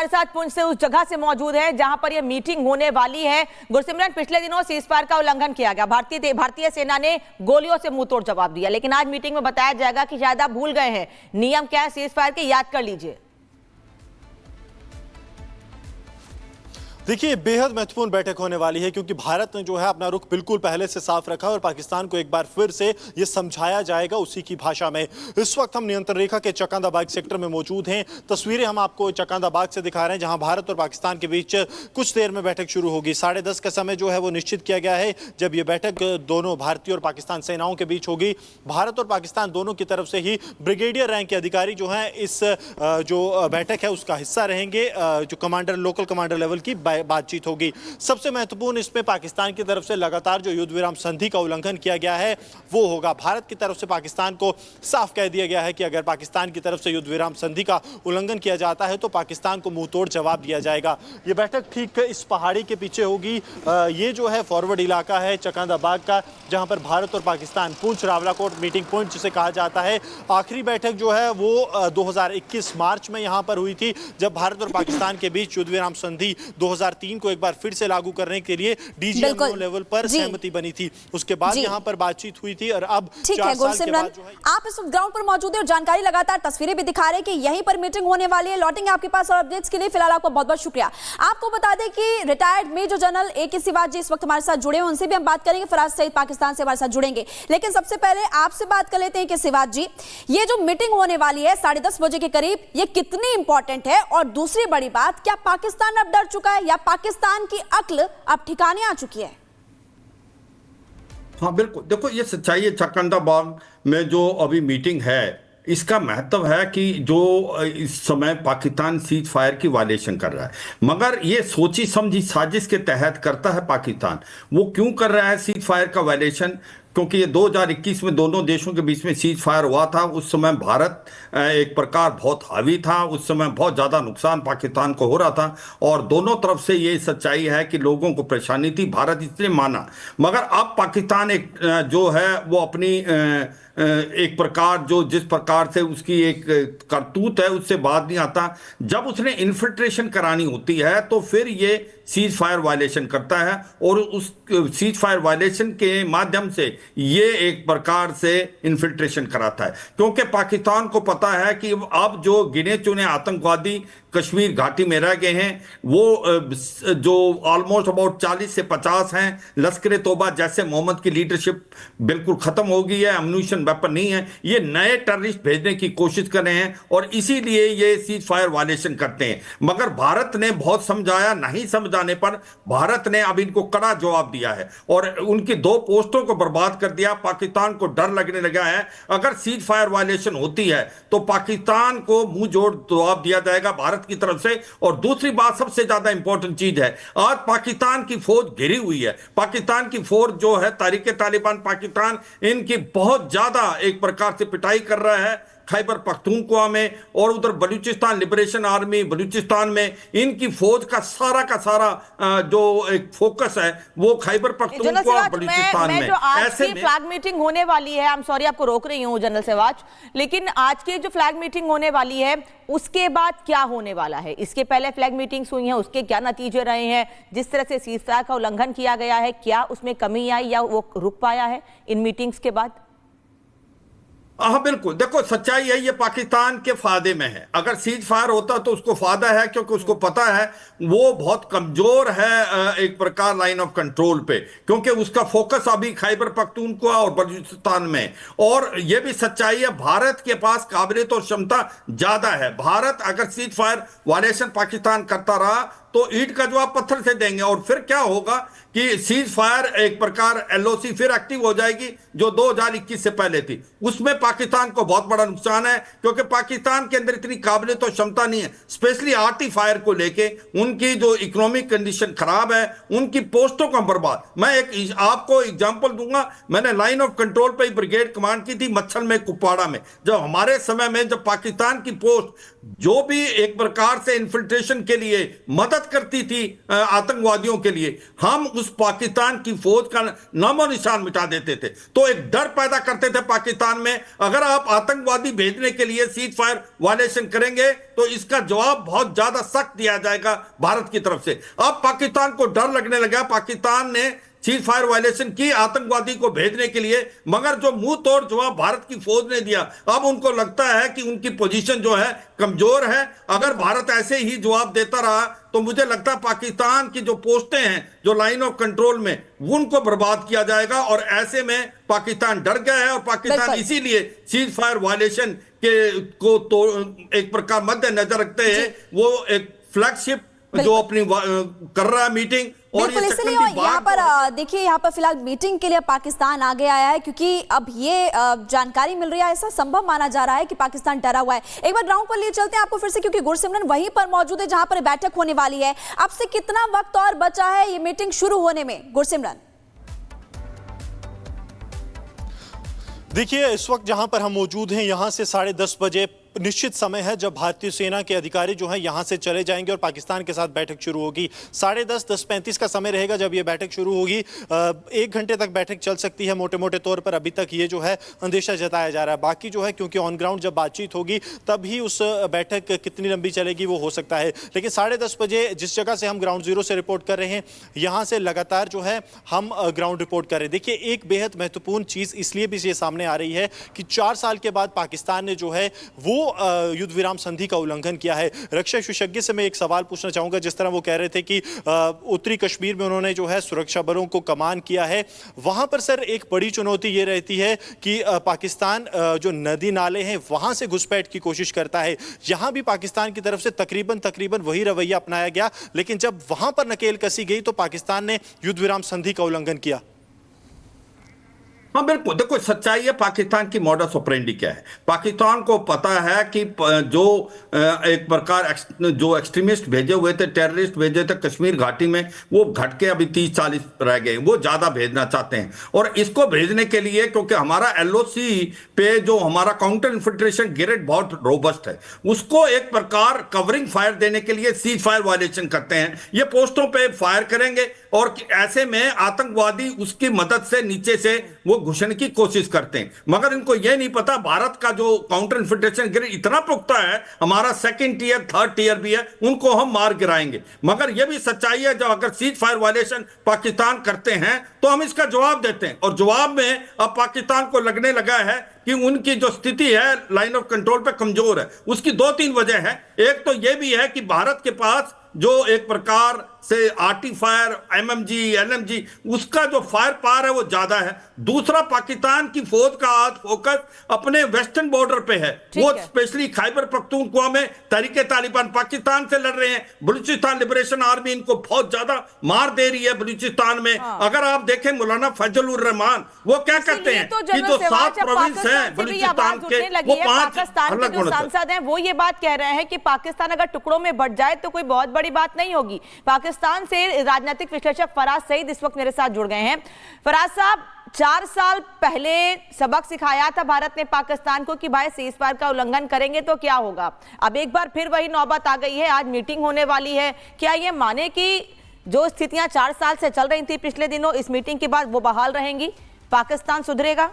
हमारे साथ पुंछ से उस जगह से मौजूद है जहां पर यह मीटिंग होने वाली है। गुरसिमरन, पिछले दिनों सीजफायर का उल्लंघन किया गया, भारतीय सेना ने गोलियों से मुंहतोड़ जवाब दिया, लेकिन आज मीटिंग में बताया जाएगा कि शायद आप भूल गए हैं नियम क्या है सीजफायर के, याद कर लीजिए। देखिए, बेहद महत्वपूर्ण बैठक होने वाली है क्योंकि भारत ने जो है अपना रुख बिल्कुल पहले से साफ रखा और पाकिस्तान को एक बार फिर से ये समझाया जाएगा उसी की भाषा में। इस वक्त हम नियंत्रण रेखा के चकांदाबाग सेक्टर में मौजूद हैं। तस्वीरें हम आपको चकांदाबाग से दिखा रहे हैं जहां भारत और पाकिस्तान के बीच कुछ देर में बैठक शुरू होगी। 10:30 का समय जो है वो निश्चित किया गया है जब ये बैठक दोनों भारतीय और पाकिस्तान सेनाओं के बीच होगी। भारत और पाकिस्तान दोनों की तरफ से ही ब्रिगेडियर रैंक के अधिकारी जो हैं इस जो बैठक है उसका हिस्सा रहेंगे। जो कमांडर, लोकल कमांडर लेवल की बातचीत होगी। सबसे महत्वपूर्ण इसमें पाकिस्तान की तरफ से लगातार जो युद्ध विराम संधि का उल्लंघन किया गया है वो होगा। भारत की तरफ से पाकिस्तान को साफ कह दिया गया है कि अगर पाकिस्तान की तरफ से युद्ध विराम संधि का उल्लंघन किया जाता है तो पाकिस्तान को मुंहतोड़ जवाब दिया जाएगा। ये बैठक ठीक इस पहाड़ी के पीछे होगी। ये जो है फॉरवर्ड इलाका है चकांदाबाग का, जहां पर भारत और पाकिस्तान पुंछ रावलाकोट मीटिंग पॉइंट जिसे कहा जाता है। आखिरी बैठक जो है वो 2021 मार्च में यहां पर हुई थी जब भारत और पाकिस्तान के बीच युद्ध विराम संधि 2003 को एक बार फिर से लागू करने के लिए डीजीएमओ लेवल पर सहमति बनी थी। उसके बाद यहां पर बातचीत हुई थी और अब 4 साल के बाद जो है आप इस ग्राउंड पर मौजूद हैं और जानकारी लगातार तस्वीरें भी दिखा रहे हैं कि यहीं पर मीटिंग होने वाली है। लौटेंगे आपके पास और अपडेट्स के लिए। फिलहाल आपको बहुत बहुत शुक्रिया। आपको बता दें कि retired major general AK Sivaji इस वक्त हमारे साथ जुड़े हैं, उनसे भी हम बात करेंगे। फराज सईद पाकिस्तान से हमारे साथ जुड़ेंगे, लेकिन सबसे पहले आपसे बात कर लेते हैं कि सिवाज जी, ये जो मीटिंग होने वाली है 10:30 बजे के करीब, ये कितनी इंपॉर्टेंट है? और दूसरी बड़ी बात, क्या पाकिस्तान अब डर चुका है या पाकिस्तान की अक्ल अब ठिकाने आ चुकी है? हाँ बिल्कुल, देखो ये सच्चाई है। चकांदाबाग में जो अभी मीटिंग है इसका महत्व है कि जो इस समय पाकिस्तान सीज फायर की वायलेशन कर रहा है, मगर ये सोची समझी साजिश के तहत करता है पाकिस्तान। वो क्यों कर रहा है सीज फायर का वायलेशन? क्योंकि ये 2021 में दोनों देशों के बीच में सीज फायर हुआ था। उस समय भारत एक प्रकार बहुत हावी था, उस समय बहुत ज़्यादा नुकसान पाकिस्तान को हो रहा था और दोनों तरफ से ये सच्चाई है कि लोगों को परेशानी थी। भारत इसलिए माना, मगर अब पाकिस्तान एक जो है वो अपनी एक प्रकार जो जिस प्रकार से उसकी एक करतूत है उससे बात नहीं आता। जब उसने इन्फिल्ट्रेशन करानी होती है तो फिर ये सीज फायर वायलेशन करता है और उस सीज फायर वायलेशन के माध्यम से ये एक प्रकार से इन्फिल्ट्रेशन कराता है। क्योंकि पाकिस्तान को पता है कि अब जो गिने चुने आतंकवादी कश्मीर घाटी में रह गए हैं वो जो ऑलमोस्ट अबाउट 40 से 50 हैं। लश्कर तोबा जैसे मोहम्मद की लीडरशिप बिल्कुल खत्म हो गई है, अम्यूनिशन वेपन नहीं है। ये नए टेररिस्ट भेजने की कोशिश कर रहे हैं और इसीलिए ये सीज फायर वायलेशन करते हैं। मगर भारत ने बहुत समझाया, नहीं समझाने पर भारत ने अब इनको कड़ा जवाब दिया है और उनकी 2 पोस्टों को बर्बाद कर दिया। पाकिस्तान को डर लगने लगा है अगर सीज फायर वायलेशन होती है तो पाकिस्तान को मुंह जोड़ जवाब दिया जाएगा भारत की तरफ से। और दूसरी बात सबसे ज्यादा इंपॉर्टेंट चीज है, आज पाकिस्तान की फौज घिरी हुई है। पाकिस्तान की फौज जो है तहरीक तालिबान पाकिस्तान, इनकी बहुत ज्यादा एक प्रकार से पिटाई कर रहा है खैबर पख्तूनख्वा में और उधर बलूचिस्तान लिबरेशन आर्मी बलूचिस्तान में। इनकी फौज का सारा जो एक फोकस है वो खैबर पख्तूनख्वा बलूचिस्तान में। जो आज की फ्लैग मीटिंग होने वाली है, आई एम सॉरी आपको रोक रही हूं जनरल सिवाज, लेकिन आज की जो फ्लैग मीटिंग होने वाली है उसके बाद क्या होने वाला है? इसके पहले फ्लैग मीटिंग्स हुई हैं, उसके क्या नतीजे रहे हैं? जिस तरह से सीजफायर का उल्लंघन किया गया है, क्या उसमें कमी आई या वो रुक पाया है इन मीटिंग्स के बाद? हाँ बिल्कुल, देखो सच्चाई है ये पाकिस्तान के फायदे में है। अगर सीज फायर होता तो उसको फायदा है क्योंकि उसको पता है वो बहुत कमजोर है एक प्रकार लाइन ऑफ कंट्रोल पे, क्योंकि उसका फोकस अभी खैबर पख्तूनख्वा और बलूचिस्तान में। और ये भी सच्चाई है भारत के पास काबिलियत और क्षमता ज्यादा है। भारत अगर सीज फायर वायलेशन पाकिस्तान करता रहा तो ईंट का जवाब पत्थर से देंगे और फिर क्या होगा कि सीज फायर एक प्रकार LOC फिर एक्टिव हो जाएगी जो 2021 से पहले थी। उसमें पाकिस्तान को बहुत बड़ा नुकसान है क्योंकि पाकिस्तान के अंदर इतनी काबिलियत और क्षमता नहीं है, स्पेशली आर्टी फायर को लेके। उनकी जो इकोनॉमिक कंडीशन खराब है, उनकी पोस्टों का बर्बाद। मैं एक आपको एग्जांपल दूंगा, मैंने लाइन ऑफ कंट्रोल पे ब्रिगेड कमांड की थी मच्छल में, कुपवाड़ा में। जब हमारे समय में जब पाकिस्तान की पोस्ट जो भी एक प्रकार से इन्फिल्ट्रेशन के लिए मदद करती थी आतंकवादियों के लिए, हम उस पाकिस्तान की फौज का नामो निशान मिटा देते थे। तो एक डर पैदा करते थे पाकिस्तान में, अगर आप आतंकवादी भेजने के लिए सीज फायर वायलेशन करेंगे तो इसका जवाब बहुत ज्यादा सख्त दिया जाएगा भारत की तरफ से। अब पाकिस्तान को डर लगने लगा, पाकिस्तान ने सीज फायर वायलेशन की आतंकवादी को भेजने के लिए, मगर जो मुंह तोड़ जवाब भारत की फौज ने दिया, अब उनको लगता है कि उनकी पोजीशन जो है कमजोर है। अगर भारत ऐसे ही जवाब देता रहा तो मुझे लगता है पाकिस्तान की जो पोस्टें हैं जो लाइन ऑफ कंट्रोल में, उनको बर्बाद किया जाएगा। और ऐसे में पाकिस्तान डर गया है और पाकिस्तान इसीलिए सीज फायर वायलेशन के को तो एक प्रकार मद्देनजर रखते हैं वो एक फ्लैगशिप जो अपनी कर रहा है मीटिंग। और बिल्कुल, इसलिए यहाँ पर देखिए, यहाँ पर फिलहाल मीटिंग के लिए पाकिस्तान आगे आया है, क्योंकि अब ये जानकारी मिल रही है, ऐसा संभव माना जा रहा है कि पाकिस्तान डरा हुआ है। एक बार ग्राउंड पर लिए चलते हैं आपको फिर से, क्योंकि गुरसिमरन वहीं पर मौजूद है जहां पर बैठक होने वाली है। अब से कितना वक्त और बचा है ये मीटिंग शुरू होने में, गुरसिमरन? देखिए, इस वक्त जहां पर हम मौजूद हैं, यहां से 10:30 बजे निश्चित समय है जब भारतीय सेना के अधिकारी जो हैं यहां से चले जाएंगे और पाकिस्तान के साथ बैठक शुरू होगी। 10:30, 10:35 का समय रहेगा जब ये बैठक शुरू होगी। 1 घंटे तक बैठक चल सकती है मोटे मोटे तौर पर, अभी तक ये जो है अंदेशा जताया जा रहा है। बाकी जो है, क्योंकि ऑन ग्राउंड जब बातचीत होगी तब ही उस बैठक कितनी लंबी चलेगी वो हो सकता है। लेकिन 10:30 बजे जिस जगह से हम ग्राउंड जीरो से रिपोर्ट कर रहे हैं, यहाँ से लगातार जो है हम ग्राउंड रिपोर्ट कर रहे हैं। देखिए, एक बेहद महत्वपूर्ण चीज़ इसलिए भी ये सामने आ रही है कि 4 साल के बाद पाकिस्तान ने जो है वो युद्ध विराम संधि का उल्लंघन किया है। रक्षा विशेषज्ञ से मैं एक सवाल पूछना चाहूंगा, जिस तरह वो कह रहे थे कि उत्तरी कश्मीर में उन्होंने जो है सुरक्षा बलों को कमान किया है, वहां पर सर एक बड़ी चुनौती ये रहती है कि पाकिस्तान जो नदी नाले हैं वहां से घुसपैठ की कोशिश करता है। यहां भी पाकिस्तान की तरफ से तकरीबन वही रवैया अपनाया गया, लेकिन जब वहां पर नकेल कसी गई तो पाकिस्तान ने युद्ध विराम संधि का उल्लंघन किया। हाँ बिल्कुल, देखो सच्चाई है पाकिस्तान की मॉडस ऑपरेंडी क्या है। पाकिस्तान को पता है कि जो एक प्रकार जो एक्सट्रीमिस्ट भेजे हुए थे, टेररिस्ट भेजे थे कश्मीर घाटी में, वो घट के अभी 30-40 रह गए, वो ज्यादा भेजना चाहते हैं। और इसको भेजने के लिए, क्योंकि हमारा LOC पे जो हमारा काउंटर इन्फिल्ट्रेशन ग्रेड बहुत रोबस्ट है, उसको एक प्रकार कवरिंग फायर देने के लिए सीज फायर वायलेशन करते हैं। ये पोस्टों पे फायर करेंगे और ऐसे में आतंकवादी उसकी मदद से नीचे से वो घुसने की कोशिश करते हैं। मगर इनको यह नहीं पता भारत का जो काउंटर इन्फिल्ट्रेशन ग्रेड इतना पुख्ता है, हमारा 2nd टियर 3rd टियर भी है, उनको हम मार गिराएंगे। मगर यह भी सच्चाई है, जब अगर सीज फायर वायलेशन पाकिस्तान करते हैं तो हम इसका जवाब देते हैं। और जवाब में अब पाकिस्तान को लगने लगा है कि उनकी जो स्थिति है लाइन ऑफ कंट्रोल पे कमजोर है। उसकी 2-3 वजह है। एक तो यह भी है कि भारत के पास जो एक प्रकार से आर्टी फायर, MMG, LMG, उसका जो फायर पावर है वो ज्यादा है। दूसरा, पाकिस्तान की फौज का आज फोकस अपने वेस्टर्न बॉर्डर पे है। वो स्पेशली खैबर पख्तूनख्वा में तहरीके तालिबान पाकिस्तान से लड़ रहे हैं। बलूचिस्तान लिबरेशन आर्मी इनको बहुत ज्यादा मार दे रही है बलूचिस्तान में। अगर आप देखें मौलाना फजलुर रहमान वो क्या कहते हैं कि जो 7 प्रोविंस हैं बलूचिस्तान के, वो 5 अलग होने सांसद हैं, वो ये बात कह रहे हैं कि पाकिस्तान अगर टुकड़ों में बट जाए तो कोई बहुत बड़ी बात नहीं होगी। पाकिस्तान से राजनीतिक विश्लेषक फराज सईद इस वक्त मेरे साथ जुड़ गए हैं। फराज साहब, 4 साल पहले सबक सिखाया था भारत ने पाकिस्तान को कि भाई सीज फायर का उल्लंघन करेंगे तो क्या होगा। अब एक बार फिर वही नौबत आ गई है, आज मीटिंग होने वाली है। क्या ये माने कि जो स्थितियां 4 साल से चल रही थी पिछले दिनों, इस मीटिंग के बाद वो बहाल रहेंगी, पाकिस्तान सुधरेगा?